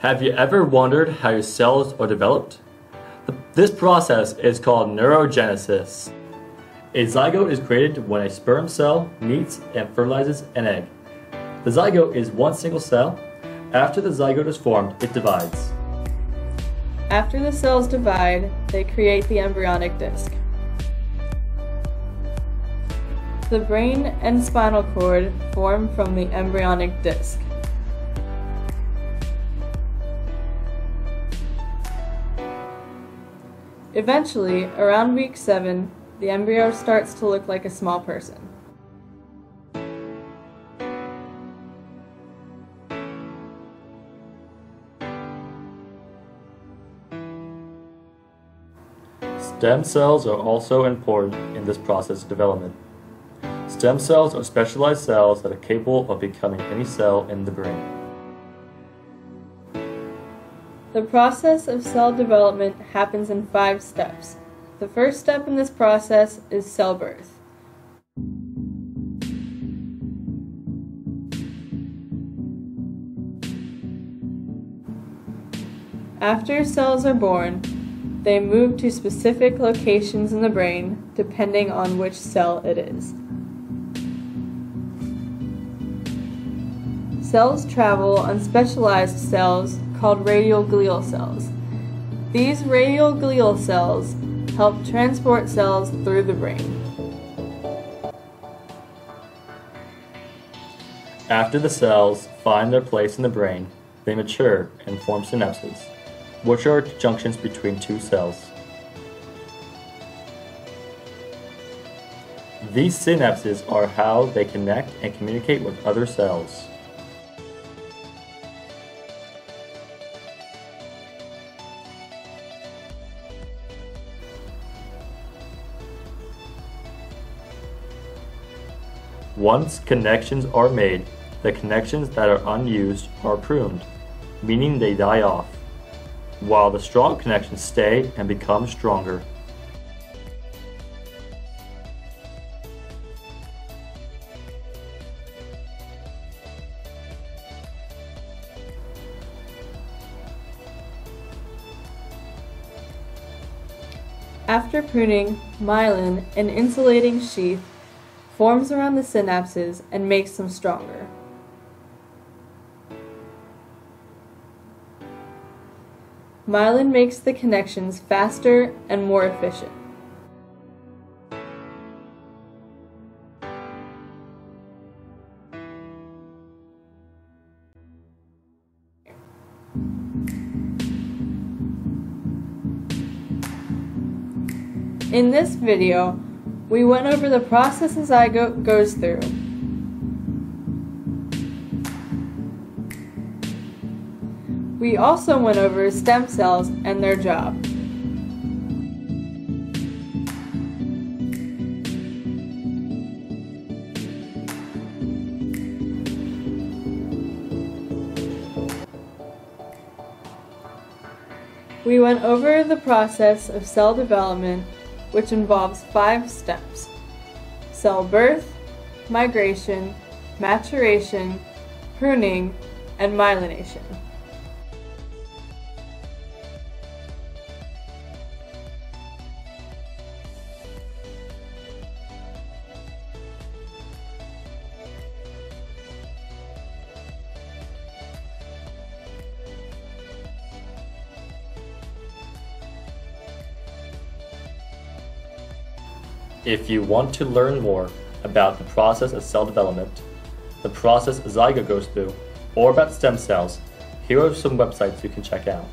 Have you ever wondered how your cells are developed? This process is called neurogenesis. A zygote is created when a sperm cell meets and fertilizes an egg. The zygote is one single cell. After the zygote is formed, it divides. After the cells divide, they create the embryonic disc. The brain and spinal cord form from the embryonic disc. Eventually, around week 7, the embryo starts to look like a small person. Stem cells are also important in this process of development. Stem cells are specialized cells that are capable of becoming any cell in the brain. The process of cell development happens in 5 steps. The first step in this process is cell birth. After cells are born, they move to specific locations in the brain depending on which cell it is. Cells travel on specialized cells called radial glial cells. These radial glial cells help transport cells through the brain. After the cells find their place in the brain, they mature and form synapses, which are junctions between two cells. These synapses are how they connect and communicate with other cells. Once connections are made, the connections that are unused are pruned, meaning they die off, while the strong connections stay and become stronger. After pruning, myelin, an insulating sheath, forms around the synapses and makes them stronger. Myelin makes the connections faster and more efficient. In this video, we went over the process a zygote goes through. We also went over stem cells and their job. We went over the process of cell development, which involves 5 steps: cell birth, migration, maturation, pruning, and myelination. If you want to learn more about the process of cell development, the process a zygote goes through, or about stem cells, here are some websites you can check out.